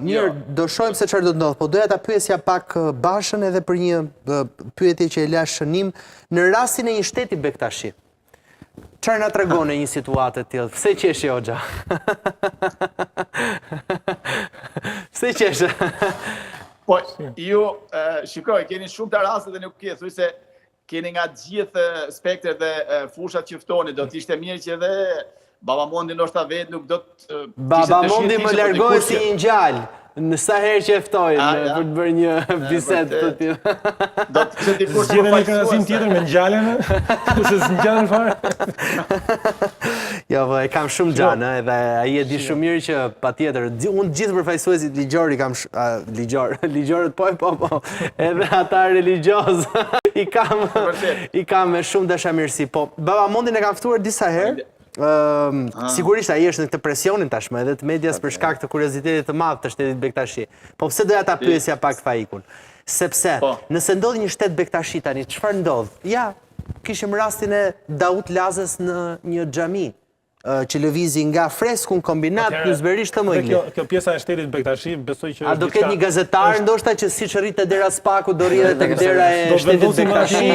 Mirë, do shohim se çfarë do të ndodh, po doja ta pyesja pak Bashën edhe për një pyetje që e la shënim në rastin e një shteti Bektashi. Çfarë na tregon një situatë e tillë? Pse qesh hoxha? Pse qesh? Po, ju shikoj, keni shumë të raste dhe nuk thuj se keni nga gjithë spektret dhe fushat që ftoni, do t'ishte mirë që edhe Babamondi ndoshta vetë nuk do të... Babamondi më largohet si një ngjall, në sa herë që e ftojnë për të bërë një bisedë të tillë. Do të kishte dikush Zgjedhën një krahasim tjetër me ngjalën, ose s'ngjalën fare. Jo, e kam shumë xhanë, edhe ai e di shumë mirë që patjetër, unë gjithë përfaqësuesit ligjor i kam ligjorët po, edhe ata religjioz i kam me shumë dashamirësi. Po, Babamondin e kam ftuar disa herë. Sigurisht ai është në këtë presionin tashmë edhe të medias për shkak të kuriozitetit të madh të shtetit Bektashi. Po pse doja ta pyesja pak Faikun? Sepse nëse ndodh një shtet Bektashi tani, çfarë ndodh? Ja, kishim rastin e Daut Lazës në një xhami që lëvizi nga freskun kombinat plusberisht të Mojli. Kjo pjesa e shtetit Bektashi, besoj që... A do ketë një gazetar, ndoshta që siç rrit te dera Spaku, do rritet tek dera e shtetit Bektashi.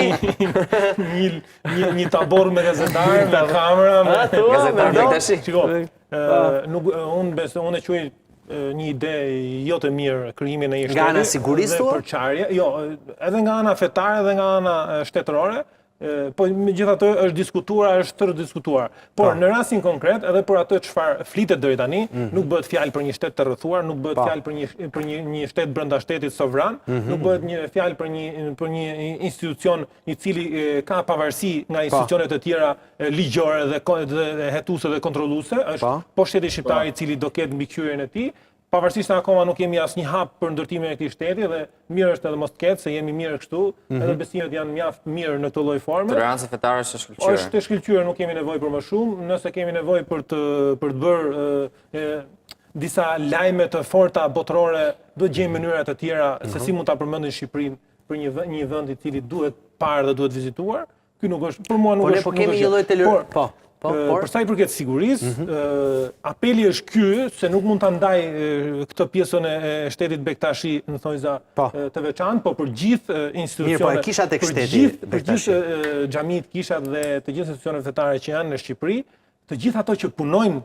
Një tabor me gazetar, me kamera, me... Gazetar Bektashi. Unë e quaj një ide jo të mirë krijimin e një shteti. Nga ana siguriste? Jo, edhe nga ana fetare dhe nga ana shtetërore, Po megjithatë është diskutuar, është tërdiskutuar. Por në rastin konkret, edhe për atë çfarë flitet deri tani, nuk bëhet fjalë për një shtet të rrethuar, nuk bëhet fjalë për një shtet brenda shtetit sovran, nuk bëhet një fjalë për një institucion i cili ka pavarësi nga institucionet e tjera ligjore dhe hetuese dhe kontrolluese, është po shteti shqiptar i cili do ketë mbikëqyrjen e tij. Pavarësisht se akoma nuk kemi asnjë hap për ndërtimin e këtij shteti dhe mirë është edhe mos të ketë se jemi mirë kështu, edhe besimet janë mjaft mirë në këtë lloj forme. Toleranca fetare është e shkëlqyer. Është e shkëlqyer, nuk kemi nevojë për më shumë, nëse kemi nevojë për të bërë disa lajme të forta botërore, do të gjejmë mënyra të tjera se si mund ta përmendim Shqipërinë për një vend i cili duhet parë dhe duhet vizituar. Ky nuk është për mua nuk është. Po kemi një lloj të Për sa i përket sigurisë, apeli është ky, se nuk mund ta ndaj këtë pjesën e shtetit Bektashi në thonjza të veçantë, po për gjithë institucionet, për gjithë xhamit, kishat dhe të gjithë institucionet fetare që janë në Shqipëri, të gjithë ato që punojnë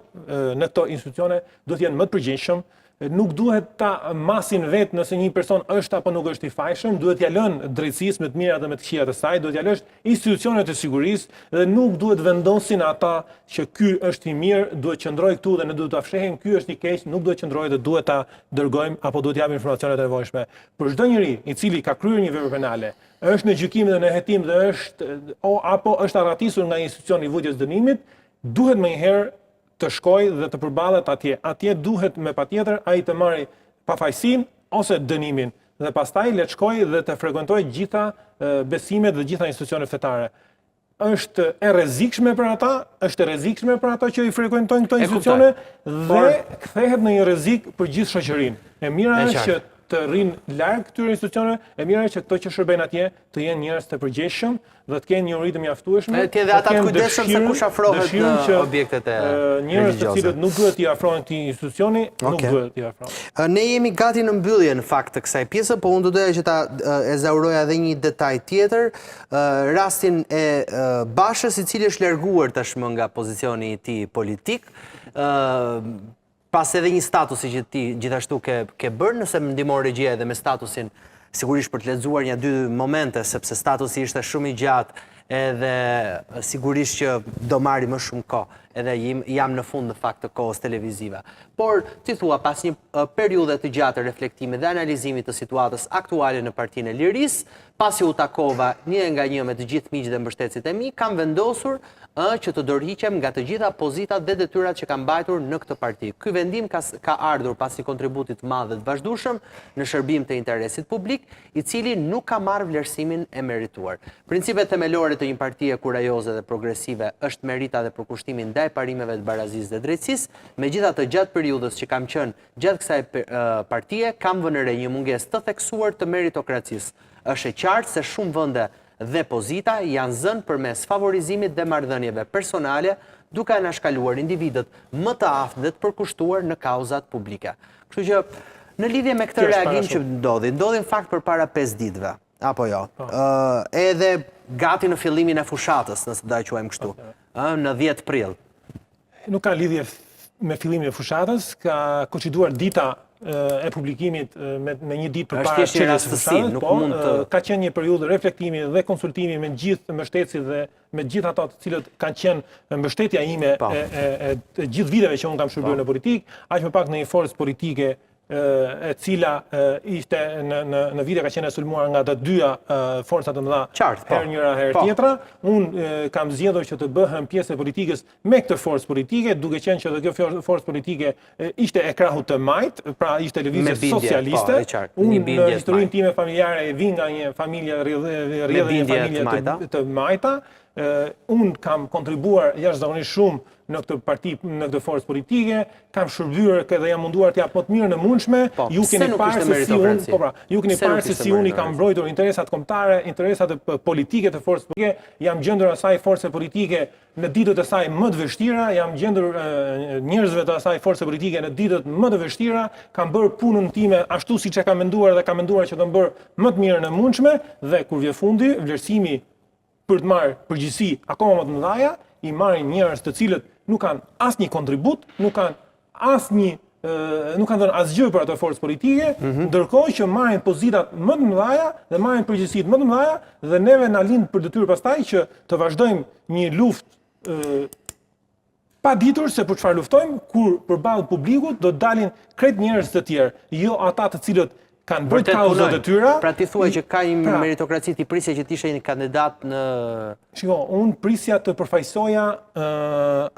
në këto institucione do të jenë më të përgjegjshëm. Nuk duhet ta masin vetë nëse një person është apo nuk është i fajshëm, duhet t'ia lënë drejtësisë me të mirat dhe me të këqijat e saj, duhet t'ia lësh institucionet e sigurisë dhe nuk duhet vendosin ata që ky është i mirë, duhet qëndroj këtu dhe ne duhet ta fshehim, ky është i keq, nuk duhet qëndroj dhe duhet ta dërgojmë apo duhet japim informacionet e nevojshme. Për çdo njeri i cili ka kryer një vepër penale, është në gjykim dhe në hetim dhe apo është arratisur nga një institucion i vujtjes dënimit, duhet menjëherë të shkoj dhe të përballet atje. Atje duhet me patjetër ai të marrë pafajësinë ose dënimin dhe pastaj le të shkoj dhe të frekuentojë gjitha besimet dhe gjitha institucionet fetare. Është e rrezikshme për ata, është e rrezikshme për ata që i frekuentojnë këto institucione dhe kthehet në një rrezik për gjithë shoqërinë. E mira është që të rrinë larg këtyre institucioneve, e mira është që këto që shërbejnë atje të jenë njerëz të përgjegjshëm dhe të kenë një uri të mjaftueshme. Të dhe ata të kujdesshëm se kush afrohet në objektet e njerëz të cilët nuk duhet t'i afrohen këtij institucioni, nuk duhet t'i afrohen. Ne jemi gati në mbyllje në fakt të kësaj pjese, po unë do doja që ta ezauroja edhe një detaj tjetër, rastin e Bashës, i cili është larguar tashmë nga pozicioni i tij politik. Pas edhe një statusi që ti gjithashtu ke bërë, nëse më ndihmon regjia edhe me statusin, sigurisht për të lexuar një dy momente, sepse statusi ishte shumë i gjatë edhe sigurisht që do marri më shumë kohë, edhe jam në fund në fakt të kohës televizive. Por, ti thua, pas një periudhe të gjatë reflektimit dhe analizimit të situatës aktuale në Partinë e Lirisë, pasi u takova një nga një me të gjithë miqtë dhe mbështetësit e mi, kam vendosur që të dorëhiqem nga të gjitha pozitat dhe detyrat që kam mbajtur në këtë parti. Ky vendim ka ardhur pas një kontributi të madh dhe të vazhdueshëm në shërbim të interesit publik, i cili nuk ka marrë vlerësimin e merituar. Principet themelore të një partie kurajoze dhe progresive është merita dhe përkushtimi ndaj parimeve të barazisë dhe drejtësisë. Megjithatë, gjatë periudhës që kam qenë gjatë kësaj partie, kam vënë re një mungesë të theksuar të meritokracisë. Është e qartë se shumë vende dhe pozita janë zënë përmes favorizimit dhe marrëdhënieve personale, duke anashkaluar individët më të aftë dhe të përkushtuar në kauzat publike. Kështu që në lidhje me këtë reagim që ndodhi në fakt përpara 5 ditëve, apo jo, edhe gati në fillimin e fushatës, nëse do ta quajmë kështu, në 10 prill. Nuk ka lidhje me fillimin e fushatës, ka konciduar dita e publikimit me një ditë përpara çeljes së fushatës, ka qenë një periudhë reflektimi dhe konsultimi me gjithë mbështetësit dhe me gjithë ato të cilët kanë qenë mbështetja ime e gjithë viteve që unë kam shërbyer në politikë, aq më pak në një forcë politike e cila ishte në vite ka qenë e sulmuar nga të dyja forcat të mëdha, herë njëra herë tjetra. Unë kam zgjedhur që të bëhem pjesë e politikës me këtë forcë politike, duke qenë që kjo forcë politike ishte e krahut të majt, pra ishte lëvizje socialiste. Unë në historinë time familjare vi nga një familje rrjedhë një familje të majta. Unë kam kontribuar jashtëzakonisht shumë në këtë parti, në këtë forcë politike, kam shërbyer dhe jam munduar të jap më të mirë në mundshme. Ju keni parë se si unë i kam mbrojtur interesat kombëtare, interesat politike të forcës politike, jam gjendur asaj force politike në ditët e saj më të vështira, jam gjendur njerëzve të asaj force politike në ditët më të vështira, kam bërë punën time ashtu siç e kam menduar dhe kam menduar që do të bërë më të mirë në mundshme dhe kur vjen fundi, vlerësimi për të marrë përgjegjësi akoma më të mëdha, i marrin njerëz të cilët nuk kanë asnjë kontribut, nuk kanë asnjë nuk kanë dhënë asgjë për ato forcë politike, ndërkohë që marrin pozitat më të mëdha dhe marrin përgjegjësitë më të mëdha dhe neve na lind për detyrë pastaj që të vazhdojmë një luftë pa ditur se për çfarë luftojmë, kur përballë publikut do të dalin krejt njerëz të tjerë, jo ata të cilët kanë bërë kauzat e tyra. Pra ti thuaj që ka një meritokraci ti prisje që ti ishe një kandidat në... Shiko, unë prisja të përfaqësoja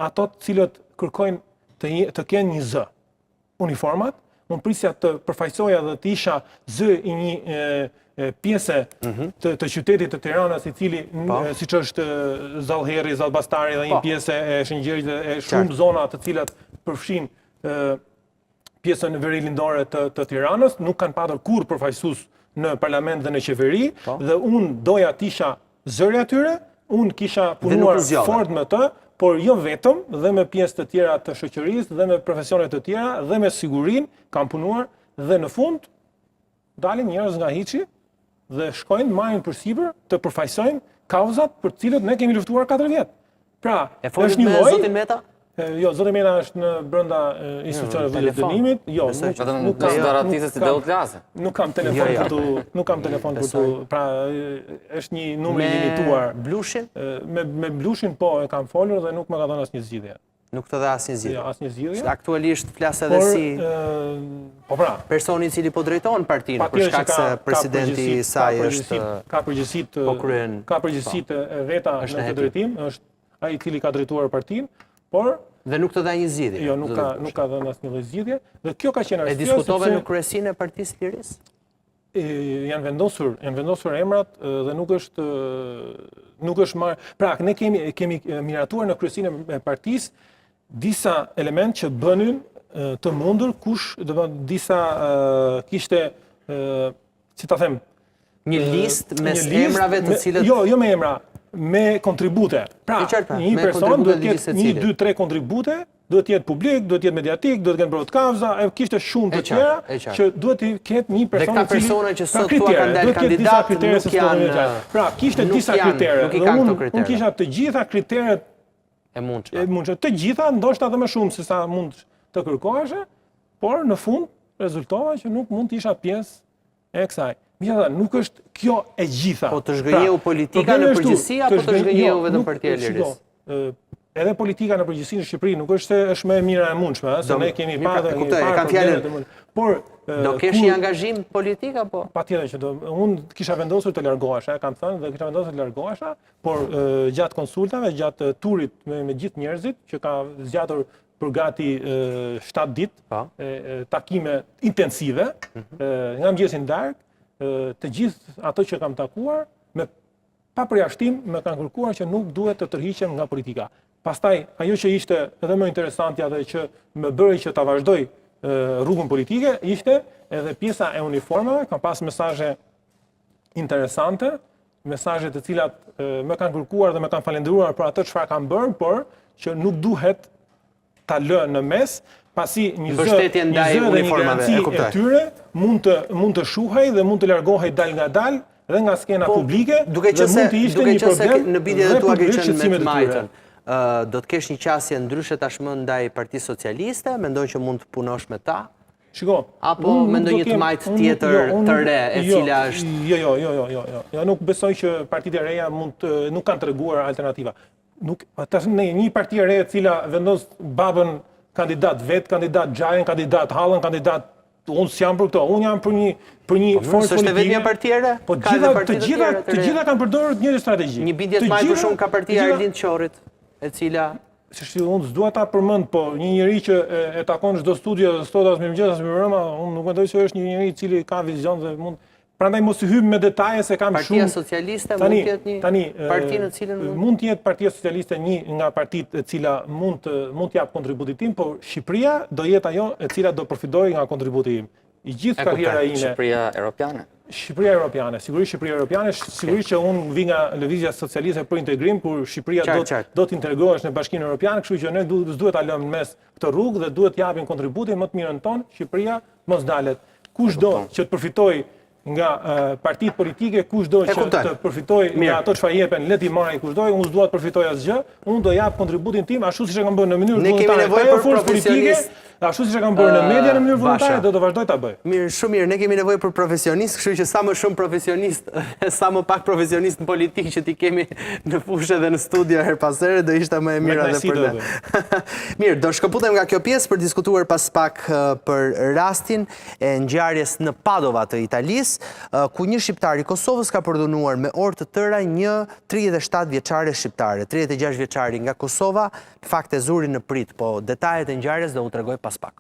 ato të cilët kërkojnë të kenë një zë. Uniformat, unë prisja të përfaqësoja dhe të isha zë i një pjese të qytetit të Tiranës, i cili, siç është Zallherri, Zallbastari dhe një pjesë e Shëngjerit dhe shumë zona të cilat përfshin pjesën verilindore të Tiranës, nuk kanë patur kur përfaqësues në parlament dhe në qeveri, dhe unë doja të isha zëri atyre, unë kisha punuar fort me të, por jo vetëm, dhe me pjesë të tjera të shoqërisë, dhe me profesionet të tjera, dhe me sigurinë kam punuar, dhe në fund dalin njerëz nga hiçi dhe shkojnë marrin përsipër të përfaqësojnë kauzat për të cilët ne kemi luftuar 4 vjet. Pra, është një lloj zotin Meta? Jo, zoti Meta është në brenda institucioneve të dënimit. Jo, nuk ka garantisë si Daut Laze. Nuk kam telefon për tu, pra është një numër i limituar. Blushin? Me Blushin po e kam folur dhe nuk më ka dhënë asnjë zgjidhje. Nuk të dhe asnjë zgjidhje. Jo, asnjë zgjidhje. Aktualisht flas edhe si personi i cili po drejton partinë për shkak se presidenti i saj është ka përgjegjësitë e veta në këtë drejtim, është ai i cili ka drejtuar partinë. Dhe nuk të dha një zgjidhje. Jo, nuk ka dhënë asnjë lloj zgjidhje. Dhe kjo ka qenë arsye. E diskutove në kryesinë e Partisë së Lirisë? Janë vendosur emrat dhe nuk është marrë. Pra, ne kemi miratuar në kryesinë e partisë disa element që bënin të mundur kush, disa kishte, si ta them, një listë mes emrave të cilët... Jo me emra, me kontribute. Pra, një person duhet ketë 1, 2, 3 kontribute, duhet jetë publik, duhet jetë mediatik, duhet ketë bërë kauza, kishte shumë të tjera që duhet të ketë një person... Dhe këta persona që sot tua kanë dalë kandidat nuk janë... Pra, kishte disa kritere. Unë kisha të gjitha kriteret e mundshme. Të gjitha, ndoshta edhe më shumë se sa mund të kërkoheshe, por në fund rezultova që nuk mund të isha pjesë e kësaj. Nuk është kjo e gjitha. Po të zhgënjeu politika në përgjithësi, apo të zhgënjeu vetëm Partia e Lirisë? Edhe politika në përgjithësi në Shqipëri nuk është se është më e mira e mundshme, se ne kemi parë fjalën. Por do kesh një angazhim politik apo? Patjetër që unë kisha vendosur të largohesha, kam thënë, dhe kisha vendosur të largohesha, por gjatë konsultave, gjatë turit me gjithë njerëzit që ka zgjatur për gati 7 ditë, takime intensive, nga mëngjesin darkë, të gjithë ato që kam takuar, pa përjashtim me kanë kërkuar që nuk duhet të tërhiqem nga politika. Pastaj, ajo që ishte edhe më interesantja dhe që më bëri që ta vazhdoj rrugën politike, ishte edhe pjesa e uniformave, kam pas mesazhe interesante, mesazhe të cilat më kanë kërkuar dhe më kanë falendëruar për atë çfarë kam bërë, por që nuk duhet ta lë në mes, pasi një zë dhe një garanci e tyre mund të shuhej dhe mund të largohej dal nga dal dhe nga skena publike dhe mund të ishte një problem në bidje dhe tua ke qenë me të majtën. Do të kesh një qasje ndryshe tashmë ndaj Partisë Socialiste, mendon që mund të punosh me ta? Shiko, apo mendon një të majtë tjetër të re e cila është... Jo, nuk besoj që partitë e reja nuk kanë treguar alternativa. Një parti e re e cila vendos babën kandidat vet, kandidat Xhajen, kandidat Hallën, kandidat unë s'jam për këto, unë jam për një forcë politike. S'është vetëm një parti e re? Po të gjitha kanë përdorur një strategji. Një bindje të majtë për shumë ka Partia e Erlind Qorit, e cila... Unë s'dua ta përmend, po një njeri që e takon çdo studio dhe sot as mirëmëngjes as mirëmbrëma, unë nuk mendoj se është një njeri i cili ka vizion dhe mund... Prandaj mos i hym me detaje se kam shumë... Partia Socialiste mund të jetë një parti në cilën... Mund të jetë Partia Socialiste një nga partitë e cila mund të jap kontributin tim, por Shqipëria do jetë ajo e cila do përfitojë nga kontributi im. I gjithë karriera ime... Shqipëria Europiane? Shqipëria Europiane, sigurisht Shqipëria Europiane, sigurisht që unë vi nga lëvizja socialiste për integrim, kur Shqipëria do të integrohesh në Bashkinë Europiane, kështu që ne duhet ta lëmë mes këtë rrugë dhe duhet japim kontributin më të mirën tonë, Shqipëria mos dalet. Kushdo që të përfitojë nga partitë politike, kush do që të përfitoj nga ato çfarë jepen, le t'i marrin kush do, unë s'dua të përfitoj asgjë, unë do jap kontributin tim ashtu siç e kam bërë në mënyrë Ne vullnetare. kemi nevojë për profesionistë. Ashtu siç e kam bërë në media në mënyrë vullnetare, do të vazhdoj ta bëj. Mirë, shumë mirë, ne kemi nevojë për profesionistë, kështu që sa më shumë profesionist, sa më pak profesionistë në politikë që ti kemi në fushë dhe në studio her pas here, do ishte më e mirë edhe për ne. Mirë, do shkëputem nga kjo pjesë për diskutuar pas pak për rastin e ngjarjes në Padova të Italisë, ku një shqiptar i Kosovës ka përdunuar me orë të tëra një 37 vjeçare shqiptare, 36 vjeçari nga Kosova, në fakt e zuri në prit, po detajet e ngjarjes do u tregoj pas pak.